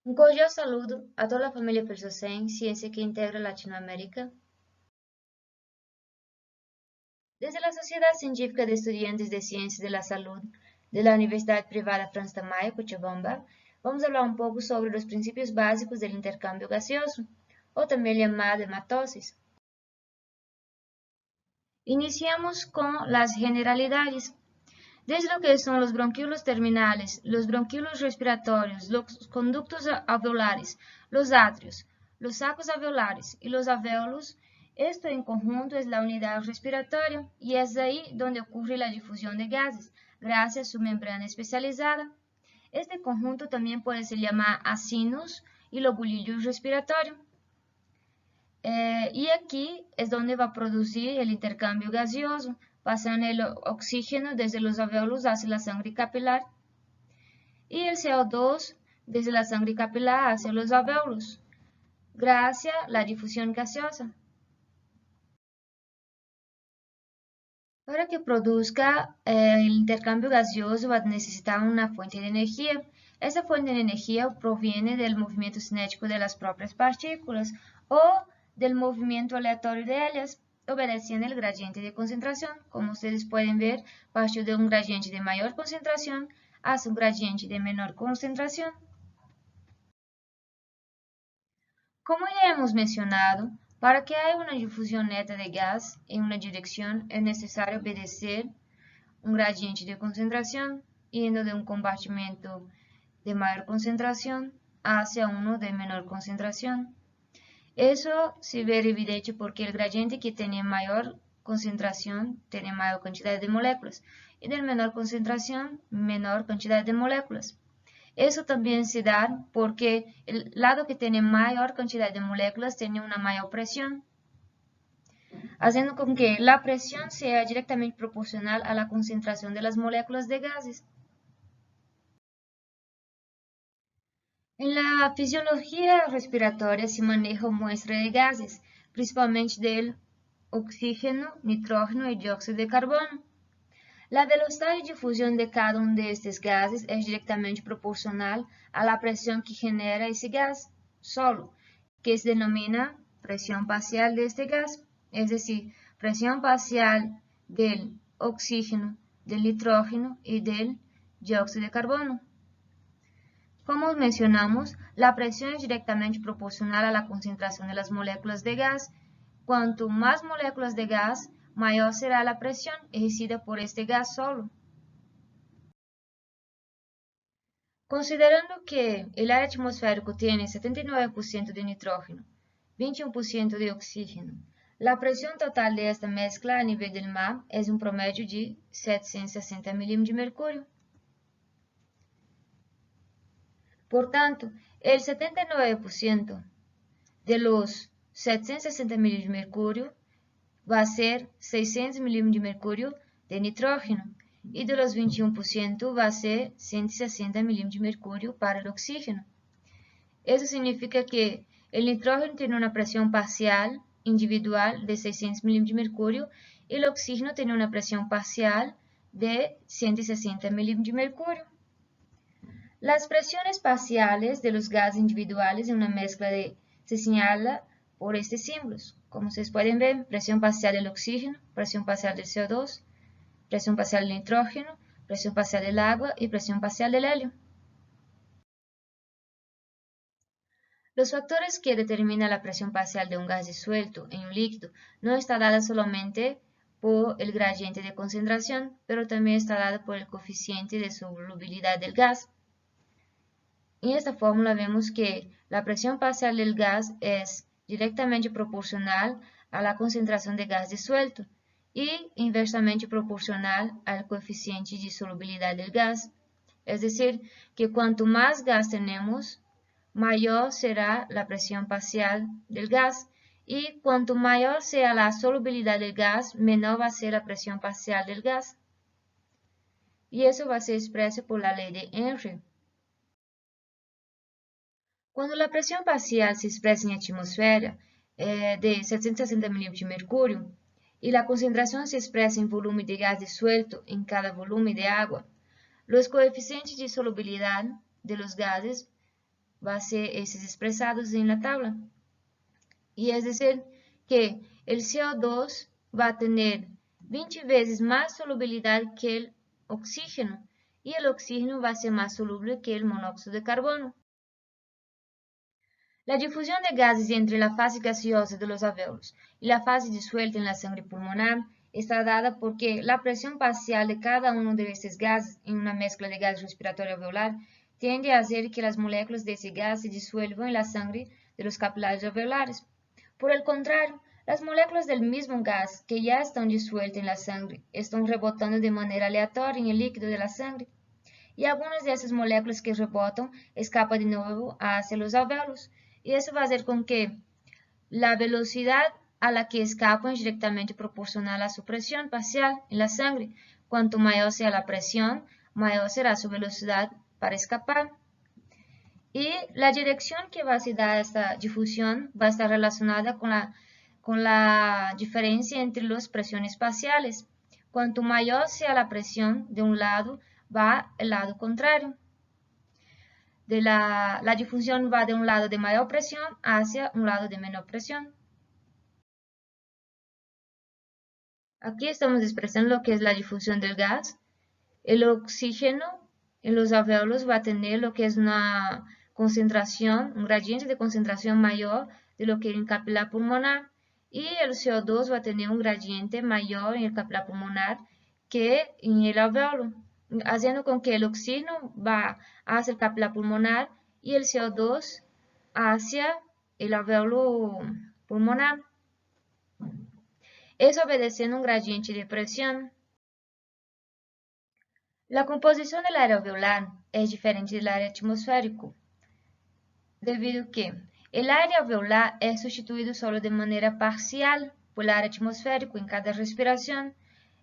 Un cordial saludo a toda la familia Persosen, ciencia que integra Latinoamérica. Desde la Sociedad Científica de Estudiantes de Ciencias de la Salud de la Universidad Privada Franz Tamayo, Cochabamba, vamos a hablar un poco sobre los principios básicos del intercambio gaseoso, o también llamado hematosis. Iniciamos con las generalidades. Desde lo que son los bronquiolos terminales, los bronquiolos respiratorios, los conductos alveolares, los atrios, los sacos alveolares y los alvéolos, esto en conjunto es la unidad respiratoria y es ahí donde ocurre la difusión de gases, gracias a su membrana especializada. Este conjunto también puede ser llamado acinus y lobulillo respiratorio. Y aquí es donde va a producir el intercambio gaseoso, pasando el oxígeno desde los alvéolos hacia la sangre capilar y el CO2 desde la sangre capilar hacia los alvéolos, gracias a la difusión gaseosa. Para que produzca el intercambio gaseoso va a necesitar una fuente de energía. Esa fuente de energía proviene del movimiento cinético de las propias partículas o del movimiento aleatorio de ellas, obedeciendo el gradiente de concentración. Como ustedes pueden ver, partió de un gradiente de mayor concentración hacia un gradiente de menor concentración. Como ya hemos mencionado, para que haya una difusión neta de gas en una dirección es necesario obedecer un gradiente de concentración, yendo de un compartimento de mayor concentración hacia uno de menor concentración. Eso se ve evidente porque el gradiente que tiene mayor concentración tiene mayor cantidad de moléculas y de menor concentración menor cantidad de moléculas. Eso también se da porque el lado que tiene mayor cantidad de moléculas tiene una mayor presión, haciendo con que la presión sea directamente proporcional a la concentración de las moléculas de gases. En la fisiología respiratoria se maneja muestra de gases, principalmente del oxígeno, nitrógeno y dióxido de carbono. La velocidad de difusión de cada uno de estos gases es directamente proporcional a la presión que genera ese gas solo, que se denomina presión parcial de este gas, es decir, presión parcial del oxígeno, del nitrógeno y del dióxido de carbono. Como mencionamos, la presión es directamente proporcional a la concentración de las moléculas de gas. Cuanto más moléculas de gas, mayor será la presión ejercida por este gas solo. Considerando que el aire atmosférico tiene 79% de nitrógeno, 21% de oxígeno, la presión total de esta mezcla a nivel del mar es un promedio de 760 milímetros de mercurio. Por tanto, el 79% de los 760 milímetros de mercurio va a ser 600 milímetros de mercurio de nitrógeno y de los 21% va a ser 160 milímetros de mercurio para el oxígeno. Eso significa que el nitrógeno tiene una presión parcial individual de 600 milímetros de mercurio y el oxígeno tiene una presión parcial de 160 milímetros de mercurio. Las presiones parciales de los gases individuales en una mezcla se señala por estos símbolos. Como ustedes pueden ver, presión parcial del oxígeno, presión parcial del CO2, presión parcial del nitrógeno, presión parcial del agua y presión parcial del helio. Los factores que determinan la presión parcial de un gas disuelto en un líquido no está dada solamente por el gradiente de concentración, pero también está dada por el coeficiente de solubilidad del gas. En esta fórmula vemos que la presión parcial del gas es directamente proporcional a la concentración de gas disuelto y inversamente proporcional al coeficiente de solubilidad del gas. Es decir, que cuanto más gas tenemos, mayor será la presión parcial del gas y cuanto mayor sea la solubilidad del gas, menor va a ser la presión parcial del gas. Y eso va a ser expreso por la ley de Henry. Cuando la presión parcial se expresa en atmósfera de 760 milímetros de mercurio y la concentración se expresa en volumen de gas disuelto en cada volumen de agua, los coeficientes de solubilidad de los gases va a ser esos expresados en la tabla. Y es decir, que el CO2 va a tener 20 veces más solubilidad que el oxígeno, y el oxígeno va a ser más soluble que el monóxido de carbono. La difusión de gases entre la fase gaseosa de los alvéolos y la fase disuelta en la sangre pulmonar está dada porque la presión parcial de cada uno de estos gases en una mezcla de gas respiratorio alveolar tiende a hacer que las moléculas de ese gas se disuelvan en la sangre de los capilares alveolares. Por el contrario, las moléculas del mismo gas que ya están disueltas en la sangre están rebotando de manera aleatoria en el líquido de la sangre, y algunas de esas moléculas que rebotan escapan de nuevo hacia los alvéolos, y eso va a hacer con que la velocidad a la que escapan es directamente proporcional a su presión parcial en la sangre. Cuanto mayor sea la presión, mayor será su velocidad para escapar. Y la dirección que va a ser dada a esta difusión va a estar relacionada con la diferencia entre las presiones parciales. Cuanto mayor sea la presión de un lado, va el lado contrario. La difusión va de un lado de mayor presión hacia un lado de menor presión. Aquí estamos expresando lo que es la difusión del gas. El oxígeno en los alvéolos va a tener lo que es una concentración, un gradiente de concentración mayor de lo que en el capilar pulmonar, y el CO2 va a tener un gradiente mayor en el capilar pulmonar que en el alvéolo, haciendo con que el oxígeno va hacia el capilar pulmonar y el CO2 hacia el alvéolo pulmonar. Eso obedeciendo un gradiente de presión. La composición del aire alveolar es diferente del aire atmosférico, debido a que el aire alveolar es sustituido solo de manera parcial por el aire atmosférico en cada respiración.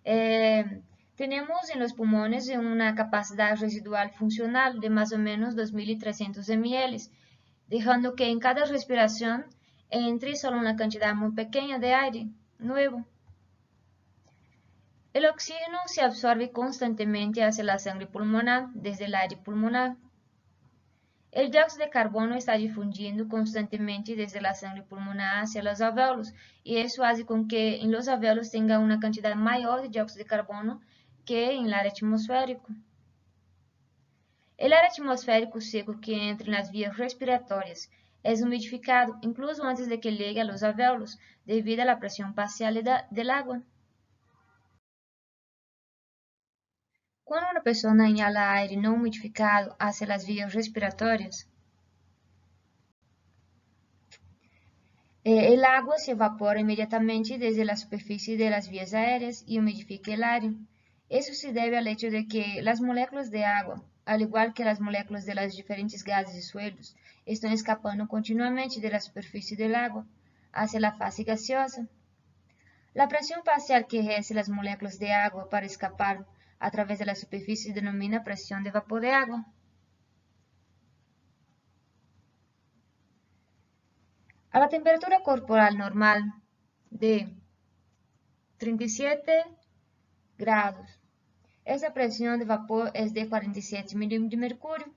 Tenemos en los pulmones una capacidad residual funcional de más o menos 2.300 ml, dejando que en cada respiración entre solo una cantidad muy pequeña de aire nuevo. El oxígeno se absorbe constantemente hacia la sangre pulmonar desde el aire pulmonar. El dióxido de carbono está difundiendo constantemente desde la sangre pulmonar hacia los alvéolos, y eso hace con que en los alvéolos tenga una cantidad mayor de dióxido de carbono que en el aire atmosférico. El aire atmosférico seco que entra en las vías respiratorias es humidificado incluso antes de que llegue a los alvéolos, debido a la presión parcial del agua. Cuando una persona inhala aire no humidificado hacia las vías respiratorias, el agua se evapora inmediatamente desde la superficie de las vías aéreas y humidifica el aire. Eso se debe al hecho de que las moléculas de agua, al igual que las moléculas de los diferentes gases disueltos, están escapando continuamente de la superficie del agua hacia la fase gaseosa. La presión parcial que ejerce las moléculas de agua para escapar a través de la superficie se denomina presión de vapor de agua. A la temperatura corporal normal de 37 grados, esa presión de vapor es de 47 milímetros de mercurio.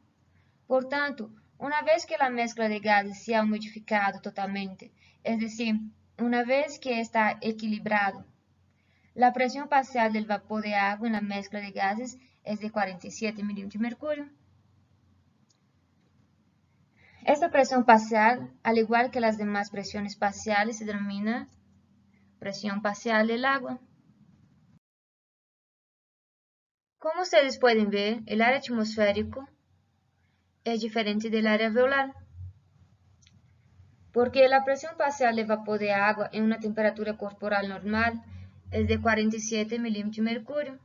Por tanto, una vez que la mezcla de gases se ha humidificado totalmente, es decir, una vez que está equilibrado, la presión parcial del vapor de agua en la mezcla de gases es de 47 milímetros de mercurio. Esta presión parcial, al igual que las demás presiones parciales, se denomina presión parcial del agua. Como ustedes pueden ver, el aire atmosférico es diferente del aire alveolar, porque la presión parcial de vapor de agua en una temperatura corporal normal es de 47 milímetros de mercurio,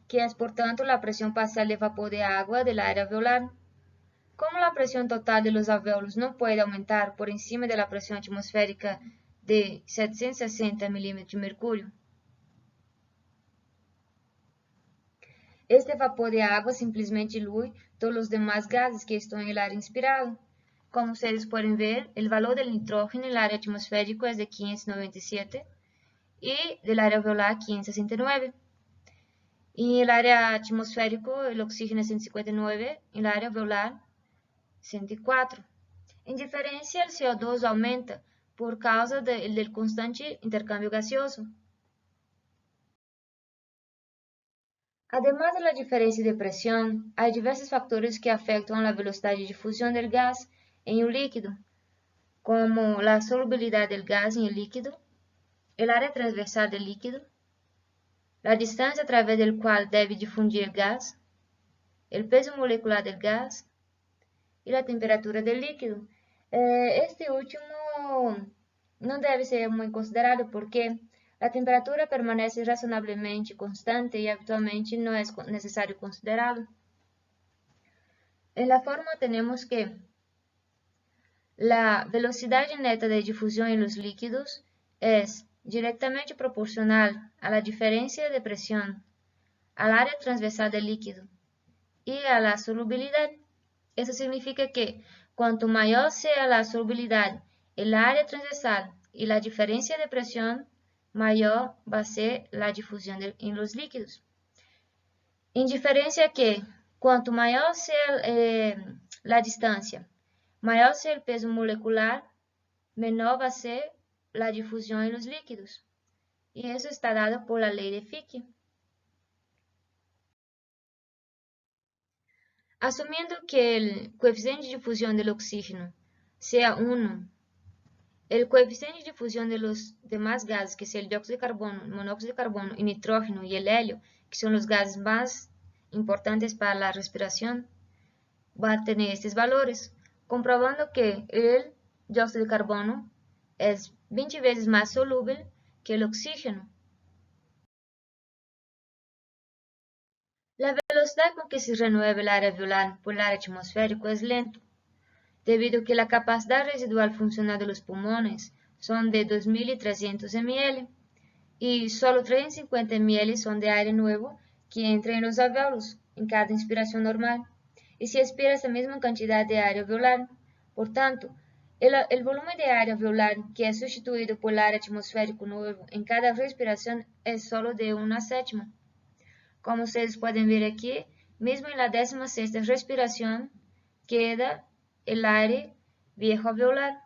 que es por tanto la presión parcial de vapor de agua del aire alveolar. Como la presión total de los alvéolos no puede aumentar por encima de la presión atmosférica de 760 milímetros de mercurio, este vapor de agua simplesmente dilui todos los demás gases que están en el aire inspirado. Como ustedes pueden ver, el valor del nitrógeno en el aire atmosférico es de 597 y del aire alveolar 569. Y en el aire atmosférico el oxígeno es 159, en el aire alveolar 104. Em diferença, o CO2 aumenta por causa do constante intercâmbio gaseoso. Además de la diferencia de presión, hay diversos factores que afectan la velocidad de difusión del gas en un líquido, como la solubilidad del gas en el líquido, el área transversal del líquido, la distancia a través del cual debe difundir el gas, el peso molecular del gas y la temperatura del líquido. Este último no debe ser muy considerado porque la temperatura permanece razonablemente constante y habitualmente no es necesario considerarlo. En la forma tenemos que la velocidad neta de difusión en los líquidos es directamente proporcional a la diferencia de presión, al área transversal del líquido y a la solubilidad. Eso significa que cuanto mayor sea la solubilidad, el área transversal y la diferencia de presión, mayor va a ser la difusión en los líquidos. Indiferencia que cuanto mayor sea la distancia, mayor sea el peso molecular, menor va a ser la difusión en los líquidos. Y eso está dado por la ley de Fick. Asumiendo que el coeficiente de difusión del oxígeno sea 1, el coeficiente de difusión de los demás gases, que sea el dióxido de carbono, el monóxido de carbono, el nitrógeno y el helio, que son los gases más importantes para la respiración, va a tener estos valores, comprobando que el dióxido de carbono es 20 veces más soluble que el oxígeno. La velocidad con que se renueva el área alveolar por el aire atmosférico es lento, debido a que la capacidad residual funcional de los pulmones son de 2.300 ml y solo 350 ml son de aire nuevo que entra en los alvéolos en cada inspiración normal, y se expira esa misma cantidad de aire alveolar. Por tanto, el volumen de aire alveolar que es sustituido por el aire atmosférico nuevo en cada respiración es solo de 1/7. Como ustedes pueden ver aquí, mismo en la 16ª respiración queda el aire viejo alveolar.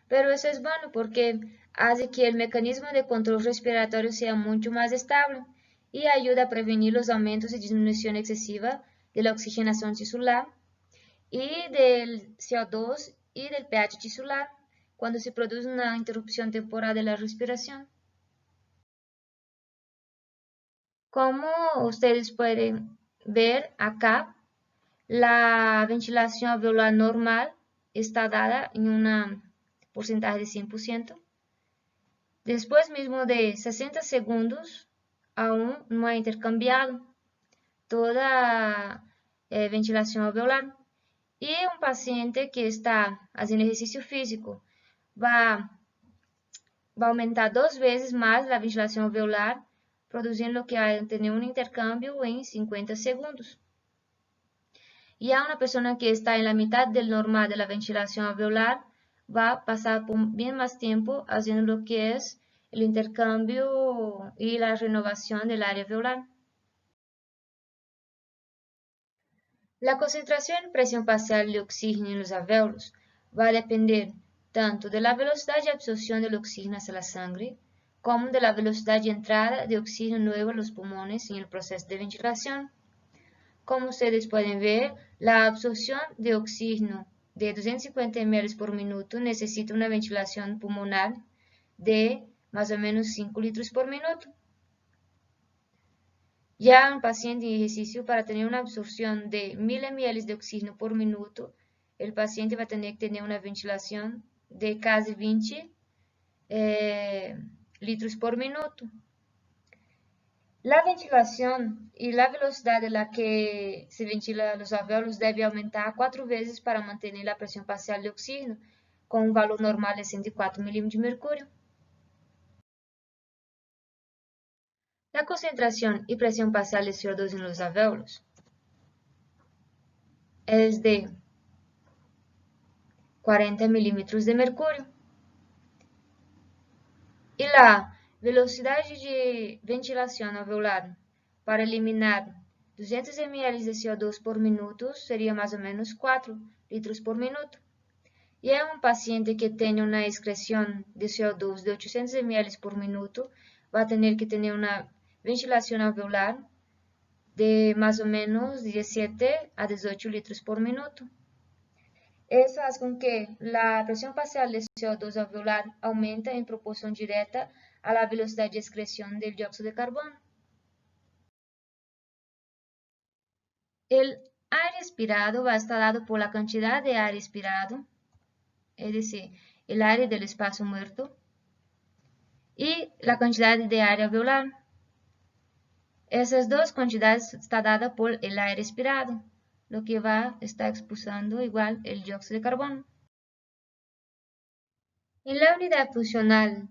Pero eso es bueno porque hace que el mecanismo de control respiratorio sea mucho más estable y ayuda a prevenir los aumentos y disminución excesiva de la oxigenación tisular y del CO2 y del pH tisular cuando se produce una interrupción temporal de la respiración. Como ustedes pueden ver acá, la ventilación alveolar normal está dada en un porcentaje de 100%. Después mismo de 60 segundos, aún no ha intercambiado toda ventilación alveolar. Y un paciente que está haciendo ejercicio físico va a aumentar 2 veces más la ventilación alveolar, produciendo que va a tener un intercambio en 50 segundos. Y a una persona que está en la mitad del normal de la ventilación alveolar va a pasar por bien más tiempo haciendo lo que es el intercambio y la renovación del área alveolar. La concentración y presión parcial de oxígeno en los alvéolos va a depender tanto de la velocidad de absorción del oxígeno hacia la sangre, como de la velocidad de entrada de oxígeno nuevo a los pulmones en el proceso de ventilación. Como ustedes pueden ver, la absorción de oxígeno de 250 ml por minuto necesita una ventilación pulmonar de más o menos 5 litros por minuto. Ya un paciente en ejercicio, para tener una absorción de 1000 ml de oxígeno por minuto, el paciente va a tener que tener una ventilación de casi 20 litros por minuto. La ventilación y la velocidad de la que se ventila los alvéolos debe aumentar 4 veces para mantener la presión parcial de oxígeno, con un valor normal de 104 milímetros de mercurio. La concentración y presión parcial de CO2 en los alvéolos es de 40 milímetros de mercurio. Y la velocidad de ventilación alveolar para eliminar 200 ml de CO2 por minuto seria mais ou menos 4 litros por minuto. E um paciente que tenha uma excreção de CO2 de 800 ml por minuto vai ter que ter uma ventilação alveolar de mais ou menos 17 a 18 litros por minuto. Isso faz com que a pressão parcial de CO2 alveolar aumente em proporção direta à velocidade de excreção do dióxido de carbono. O ar expirado vai estar dado por la cantidad de ar expirado, es decir, el aire del espacio muerto, y la cantidad de aire alveolar. Essas duas quantidades estão dadas por el aire expirado, lo que va a estar expulsando igual el dióxido de carbono. En la unidad funcional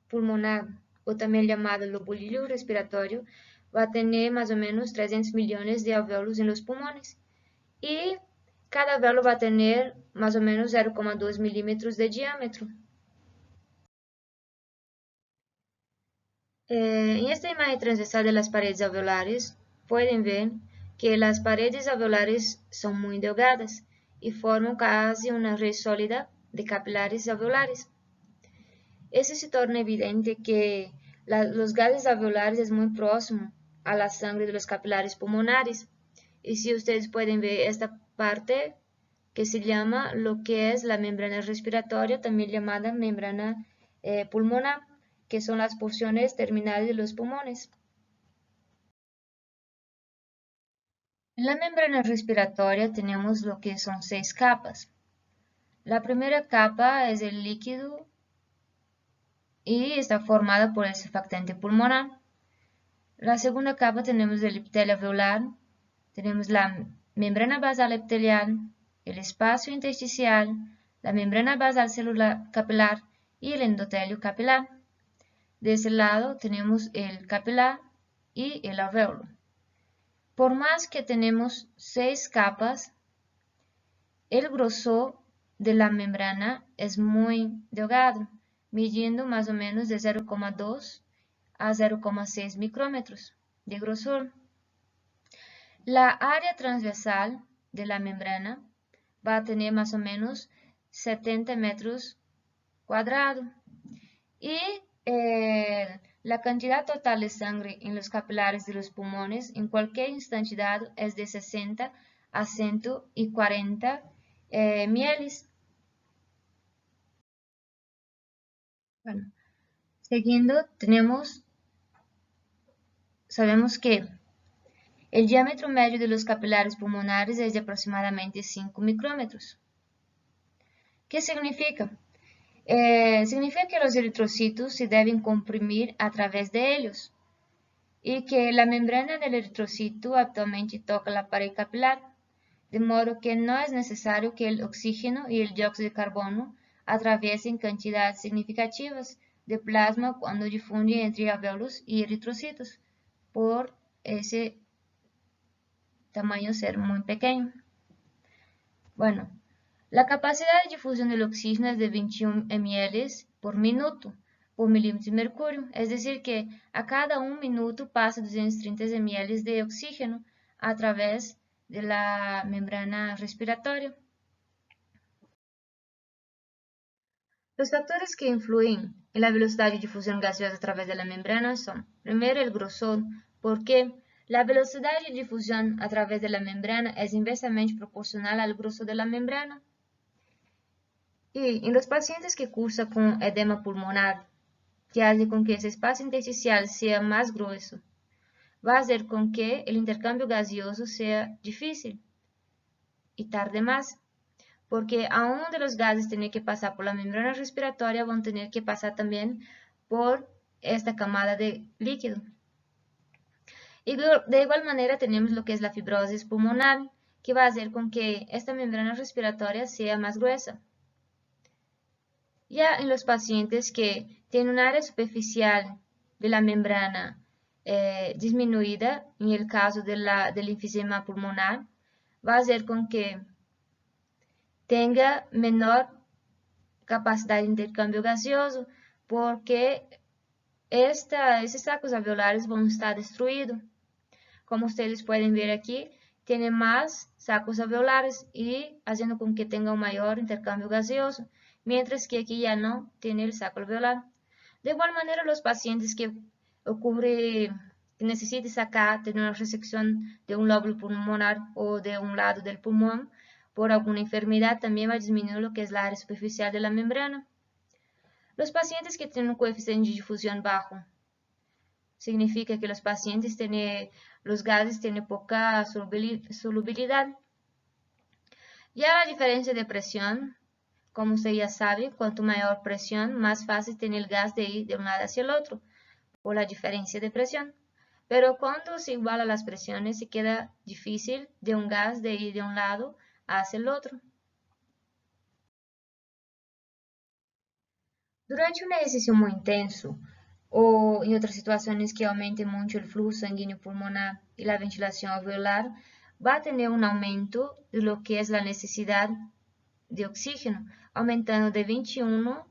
pulmonar, o también llamado lobulillo respiratorio, va a tener más o menos 300 millones de alvéolos en los pulmones. Y cada alvéolo va a tener más o menos 0,2 milímetros de diámetro. En esta imagen transversal de las paredes alveolares, pueden ver que las paredes alveolares son muy delgadas y forman casi una red sólida de capilares alveolares. Eso se torna evidente que los gases alveolares es muy próximo a la sangre de los capilares pulmonares. Y si ustedes pueden ver esta parte que se llama lo que es la membrana respiratoria, también llamada membrana pulmonar, que son las porciones terminales de los pulmones. En la membrana respiratoria tenemos lo que son 6 capas. La primera capa es el líquido y está formada por el surfactante pulmonar. La segunda capa tenemos el epitelio alveolar, tenemos la membrana basal epitelial, el espacio intersticial, la membrana basal celular capilar y el endotelio capilar. De ese lado tenemos el capilar y el alvéolo. Por más que tenemos 6 capas, el grosor de la membrana es muy delgado, midiendo más o menos de 0,2 a 0,6 micrómetros de grosor. La área transversal de la membrana va a tener más o menos 70 metros cuadrados y la cantidad total de sangre en los capilares de los pulmones en cualquier instante dado es de 60 a 140 ml. Bueno, siguiendo, sabemos que el diámetro medio de los capilares pulmonares es de aproximadamente 5 micrómetros. ¿Qué significa? Significa que los eritrocitos se deben comprimir a través de ellos y que la membrana del eritrocito actualmente toca la pared capilar, de modo que no es necesario que el oxígeno y el dióxido de carbono atraviesen cantidades significativas de plasma cuando difunden entre alvéolos y eritrocitos, por ese tamaño ser muy pequeño. Bueno, la capacidad de difusión del oxígeno es de 21 ml por minuto por milímetro de mercurio, es decir que a cada 1 minuto pasa 230 ml de oxígeno a través de la membrana respiratoria. Los factores que influyen en la velocidad de difusión gaseosa a través de la membrana son, primero, el grosor, porque la velocidad de difusión a través de la membrana es inversamente proporcional al grosor de la membrana. Y en los pacientes que cursan con edema pulmonar, que hace con que ese espacio intersticial sea más grueso, va a hacer con que el intercambio gaseoso sea difícil y tarde más, porque aún de los gases tienen que pasar por la membrana respiratoria, van a tener que pasar también por esta camada de líquido. Y de igual manera tenemos lo que es la fibrosis pulmonar, que va a hacer con que esta membrana respiratoria sea más gruesa. Ya en los pacientes que tienen un área superficial de la membrana disminuida, en el caso del enfisema pulmonar, va a hacer con que tenga menor capacidad de intercambio gaseoso, porque estos sacos alveolares van a estar destruidos. como ustedes pueden ver aquí, tiene más sacos alveolares y haciendo con que tenga un mayor intercambio gaseoso, mientras que aquí ya no tiene el saco alveolar. De igual manera, los pacientes que necesiten sacar, tener una resección de un lóbulo pulmonar o de un lado del pulmón por alguna enfermedad, también va a disminuir lo que es la área superficial de la membrana. Los pacientes que tienen un coeficiente de difusión bajo, significa que los pacientes los gases tienen poca solubilidad. Ya la diferencia de presión, como usted ya sabe, cuanto mayor presión, más fácil tiene el gas de ir de un lado hacia el otro, por la diferencia de presión. Pero cuando se igualan las presiones, se queda difícil de un gas de ir de un lado hacia el otro. Durante un ejercicio muy intenso o en otras situaciones que aumente mucho el flujo sanguíneo pulmonar y la ventilación alveolar, va a tener un aumento de lo que es la necesidad de oxígeno, aumentando de 21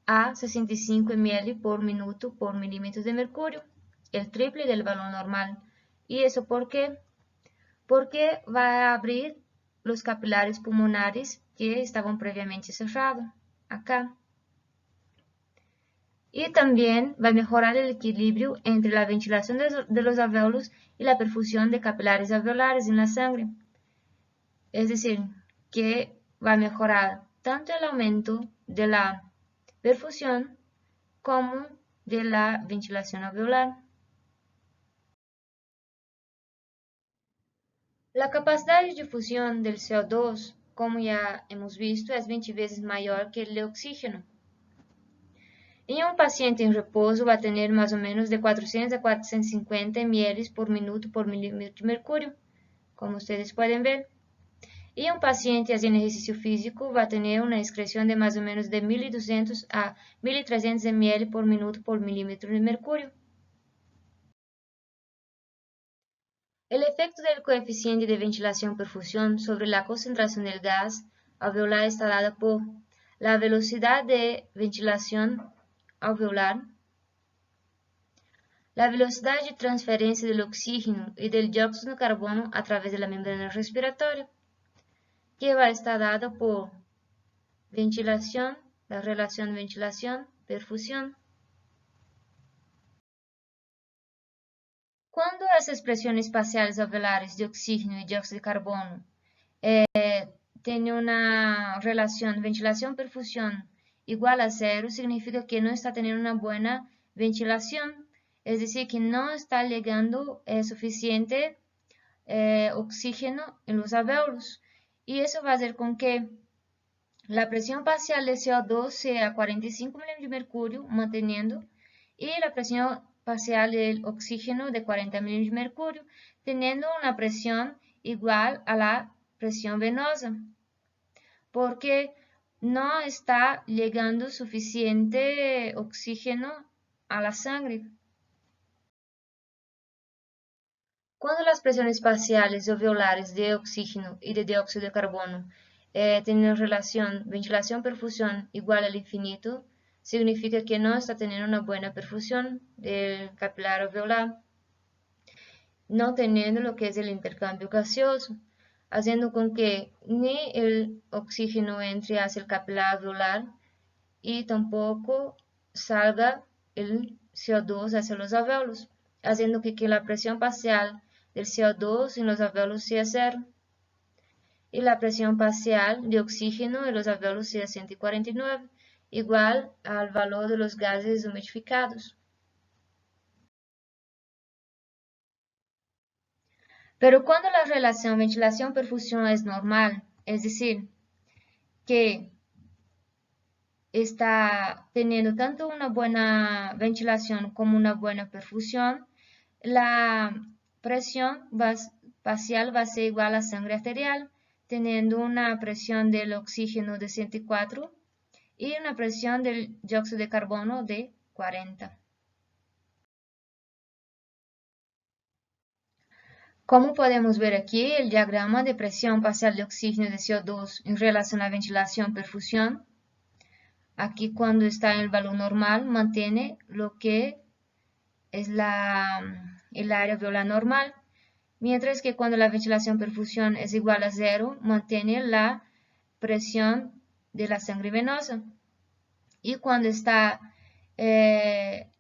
a 65 ml por minuto por milímetro de mercurio, el triple del valor normal. ¿Y eso por qué? Porque va a abrir los capilares pulmonares que estaban previamente cerrados, acá. Y también va a mejorar el equilibrio entre la ventilación de los alvéolos y la perfusión de capilares alveolares en la sangre. Es decir, que va a mejorar tanto el aumento de la perfusión como de la ventilación alveolar. La capacidad de difusión del CO2, como ya hemos visto, es 20 veces mayor que el de oxígeno. En un paciente en reposo va a tener más o menos de 400 a 450 ml por minuto por milímetro de mercurio, como ustedes pueden ver. Y un paciente haciendo ejercicio físico va a tener una excreción de más o menos de 1200 a 1300 ml por minuto por milímetro de mercurio. El efecto del coeficiente de ventilación-perfusión sobre la concentración del gas alveolar está dado por la velocidad de ventilación alveolar, la velocidad de transferencia del oxígeno y del dióxido de carbono a través de la membrana respiratoria, que va a estar dada por ventilación, la relación ventilación-perfusión. Cuando esas presiones parciales alveolares de oxígeno y dióxido de carbono tienen una relación ventilación-perfusión igual a 0, significa que no está teniendo una buena ventilación, es decir, que no está llegando suficiente oxígeno en los alvéolos. Y eso va a hacer con que la presión parcial de CO2 sea 45 milímetros de mercurio, manteniendo, y la presión parcial del oxígeno de 40 milímetros de mercurio, teniendo una presión igual a la presión venosa, porque no está llegando suficiente oxígeno a la sangre. Cuando las presiones parciales alveolares de oxígeno y de dióxido de carbono tienen relación ventilación-perfusión igual al infinito, significa que no está teniendo una buena perfusión del capilar alveolar, no teniendo lo que es el intercambio gaseoso, haciendo con que ni el oxígeno entre hacia el capilar alveolar y tampoco salga el CO2 hacia los alvéolos, haciendo que la presión parcial del CO2 en los alvéolos sea 0 y la presión parcial de oxígeno en los alvéolos sea 149, igual al valor de los gases humidificados. Pero cuando la relación ventilación-perfusión es normal, es decir, que está teniendo tanto una buena ventilación como una buena perfusión, la presión parcial va a ser igual a sangre arterial, teniendo una presión del oxígeno de 104 y una presión del dióxido de carbono de 40. Como podemos ver aquí, el diagrama de presión parcial de oxígeno de CO2 en relación a la ventilación-perfusión. Aquí cuando está en el valor normal, mantiene lo que es el área alveolar normal. mientras que cuando la ventilación-perfusión es igual a 0, mantiene la presión de la sangre venosa. Y cuando está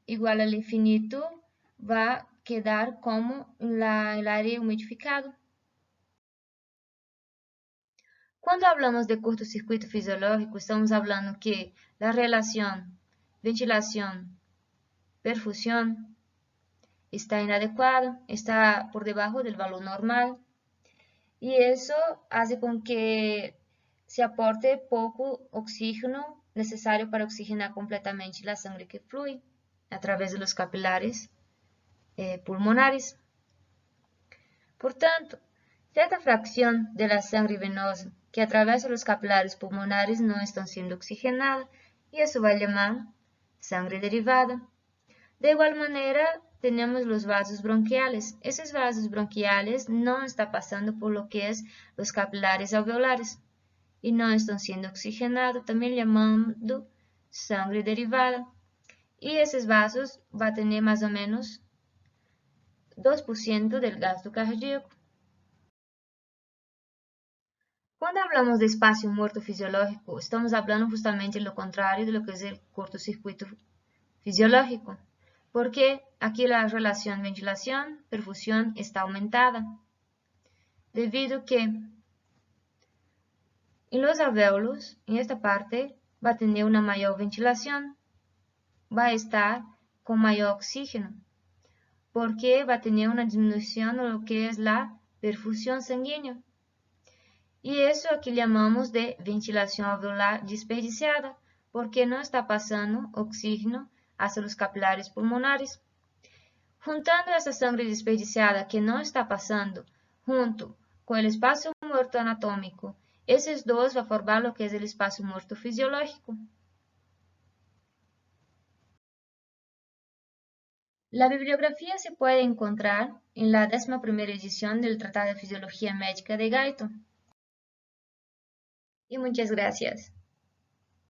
igual al infinito, va a quedar como el aire humidificado. Cuando hablamos de cortocircuito fisiológico, estamos hablando que la relación ventilación-perfusión está inadecuada, está por debajo del valor normal, y eso hace con que se aporte poco oxígeno necesario para oxigenar completamente la sangre que fluye a través de los capilares pulmonares. Por tanto, cierta fracción de la sangre venosa que atraviesa los capilares pulmonares no está siendo oxigenada, y eso va a llamar sangre derivada. De igual manera, tenemos los vasos bronquiales. Esos vasos bronquiales no están pasando por lo que es los capilares alveolares y no están siendo oxigenados, también llamando sangre derivada. Y esos vasos van a tener más o menos 2% del gasto cardíaco. Cuando hablamos de espacio muerto fisiológico, estamos hablando justamente lo contrario de lo que es el cortocircuito fisiológico, porque aquí la relación ventilación-perfusión está aumentada, debido que en los alvéolos, en esta parte, va a tener una mayor ventilación, va a estar con mayor oxígeno, porque va a tener una disminución de lo que es la perfusión sanguínea. Y eso aquí llamamos de ventilación alveolar desperdiciada, porque no está pasando oxígeno hacia los capilares pulmonares. Juntando essa sangre desperdiciada que não está passando, junto com o espaço morto anatômico, esses dois vão formar o que é o espaço morto fisiológico. La bibliografía se puede encontrar en la 11ª edición del Tratado de Fisiología Médica de Guyton. Y muchas gracias.